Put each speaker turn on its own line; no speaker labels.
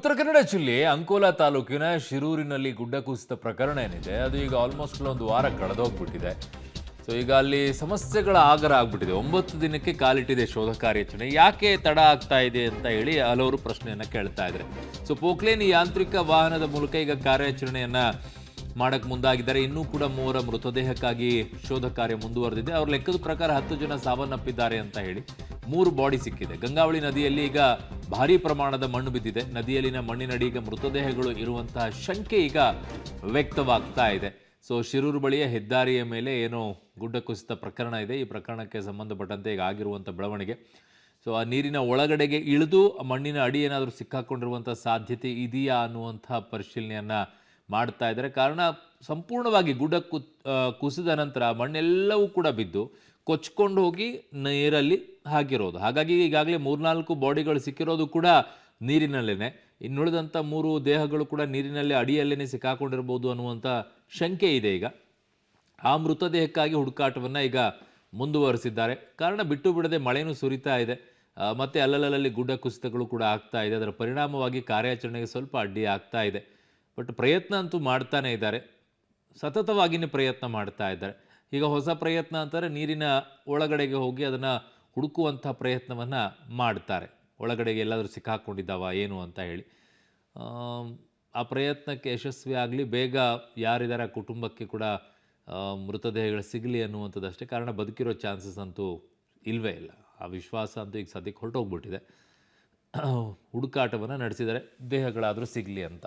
ಉತ್ತರ ಕನ್ನಡ ಜಿಲ್ಲೆ ಅಂಕೋಲಾ ತಾಲೂಕಿನ ಶಿರೂರಿನಲ್ಲಿ ಗುಡ್ಡ ಕುಸಿತ ಪ್ರಕರಣ ಏನಿದೆ ಅದು ಈಗ ಆಲ್ಮೋಸ್ಟ್ ಒಂದು ವಾರ ಕಳೆದೋಗ್ಬಿಟ್ಟಿದೆ. ಸೊ ಈಗ ಅಲ್ಲಿ ಸಮಸ್ಯೆಗಳ ಆಗರ ಆಗ್ಬಿಟ್ಟಿದೆ. 9 ದಿನಕ್ಕೆ ಕಾಲಿಟ್ಟಿದೆ ಶೋಧ ಕಾರ್ಯಾಚರಣೆ. ಯಾಕೆ ತಡ ಆಗ್ತಾ ಇದೆ ಅಂತ ಹೇಳಿ ಹಲವರು ಪ್ರಶ್ನೆಯನ್ನ ಕೇಳ್ತಾ ಇದ್ದಾರೆ. ಸೊ ಪೋಕ್ಲೇನ್ ಯಾಂತ್ರಿಕ ವಾಹನದ ಮೂಲಕ ಈಗ ಕಾರ್ಯಾಚರಣೆಯನ್ನ ಮಾಡಕ್ಕೆ ಮುಂದಾಗಿದ್ದಾರೆ. ಇನ್ನೂ ಕೂಡ 3 ಮೃತದೇಹಕ್ಕಾಗಿ ಶೋಧ ಕಾರ್ಯ ಮುಂದುವರೆದಿದೆ. ಅವ್ರ ಲೆಕ್ಕದ ಪ್ರಕಾರ 10 ಜನ ಸಾವನ್ನಪ್ಪಿದ್ದಾರೆ ಅಂತ ಹೇಳಿ 3 ಬಾಡಿ ಸಿಕ್ಕಿದೆ. ಗಂಗಾವಳಿ ನದಿಯಲ್ಲಿ ಈಗ ಭಾರೀ ಪ್ರಮಾಣದ ಮಣ್ಣು ಬಿದ್ದಿದೆ. ನದಿಯಲ್ಲಿನ ಮಣ್ಣಿನಡಿ ಈಗ ಮೃತದೇಹಗಳು ಇರುವಂತಹ ಶಂಕೆ ಈಗ ವ್ಯಕ್ತವಾಗ್ತಾ ಇದೆ. ಸೊ ಶಿರೂರು ಬಳಿಯ ಹೆದ್ದಾರಿಯ ಮೇಲೆ ಏನೋ ಗುಡ್ಡ ಕುಸಿತ ಪ್ರಕರಣ ಇದೆ. ಈ ಪ್ರಕರಣಕ್ಕೆ ಸಂಬಂಧಪಟ್ಟಂತೆ ಈಗ ಆಗಿರುವಂಥ ಬೆಳವಣಿಗೆ. ಸೊ ಆ ನೀರಿನ ಒಳಗಡೆಗೆ ಇಳಿದು ಮಣ್ಣಿನ ಅಡಿ ಏನಾದರೂ ಸಿಕ್ಕಾಕೊಂಡಿರುವಂಥ ಸಾಧ್ಯತೆ ಇದೆಯಾ ಅನ್ನುವಂಥ ಪರಿಶೀಲನೆಯನ್ನು ಮಾಡ್ತಾ ಇದ್ದಾರೆ. ಕಾರಣ ಸಂಪೂರ್ಣವಾಗಿ ಗುಡ್ಡ ಕುಸಿದ ನಂತರ ಮಣ್ಣೆಲ್ಲವೂ ಕೂಡ ಬಿದ್ದು ಕೊಚ್ಕೊಂಡು ಹೋಗಿ ನೀರಲ್ಲಿ ಹಾಕಿರೋದು. ಹಾಗಾಗಿ ಈಗಾಗಲೇ 3-4 ಬಾಡಿಗಳು ಸಿಕ್ಕಿರೋದು ಕೂಡ ನೀರಿನಲ್ಲೇ. ಇನ್ನುಳಿದಂಥ 3 ದೇಹಗಳು ಕೂಡ ನೀರಿನಲ್ಲಿ ಅಡಿಯಲ್ಲೇ ಸಿಕ್ಕಾಕೊಂಡಿರ್ಬೋದು ಅನ್ನುವಂಥ ಶಂಕೆ ಇದೆ. ಈಗ ಆ ಮೃತದೇಹಕ್ಕಾಗಿ ಹುಡುಕಾಟವನ್ನು ಈಗ ಮುಂದುವರಿಸಿದ್ದಾರೆ. ಕಾರಣ ಬಿಟ್ಟು ಬಿಡದೆ ಮಳೆನೂ ಸುರಿತಾ ಇದೆ, ಮತ್ತು ಅಲ್ಲಲ್ಲಿ ಗುಡ್ಡ ಕುಸಿತಗಳು ಕೂಡ ಆಗ್ತಾ ಇದೆ. ಅದರ ಪರಿಣಾಮವಾಗಿ ಕಾರ್ಯಾಚರಣೆಗೆ ಸ್ವಲ್ಪ ಅಡ್ಡಿ ಆಗ್ತಾ ಇದೆ. ಬಟ್ ಪ್ರಯತ್ನ ಅಂತೂ ಮಾಡ್ತಾನೆ ಇದ್ದಾರೆ, ಸತತವಾಗಿಯೇ ಪ್ರಯತ್ನ ಮಾಡ್ತಾ ಇದ್ದಾರೆ. ಈಗ ಹೊಸ ಪ್ರಯತ್ನ ಅಂತಾರೆ, ನೀರಿನ ಒಳಗಡೆಗೆ ಹೋಗಿ ಅದನ್ನು ಹುಡುಕುವಂಥ ಪ್ರಯತ್ನವನ್ನು ಮಾಡ್ತಾರೆ. ಒಳಗಡೆಗೆ ಎಲ್ಲಾದರೂ ಸಿಕ್ಕಾಕೊಂಡಿದ್ದಾವ ಏನು ಅಂತ ಹೇಳಿ ಆ ಪ್ರಯತ್ನಕ್ಕೆ ಯಶಸ್ವಿ ಆಗಲಿ, ಬೇಗ ಯಾರಿದ್ದಾರೆ ಆ ಕುಟುಂಬಕ್ಕೆ ಕೂಡ ಮೃತದೇಹಗಳು ಸಿಗಲಿ ಅನ್ನುವಂಥದ್ದಷ್ಟೇ. ಕಾರಣ ಬದುಕಿರೋ ಚಾನ್ಸಸ್ ಅಂತೂ ಇಲ್ಲವೇ ಇಲ್ಲ. ಆ ವಿಶ್ವಾಸ ಅಂತೂ ಈಗ ಸದ್ಯಕ್ಕೆ ಹೊರಟೋಗ್ಬಿಟ್ಟಿದೆ. ಹುಡುಕಾಟವನ್ನು ನಡೆಸಿದರೆ ದೇಹಗಳಾದರೂ ಸಿಗಲಿ ಅಂತ.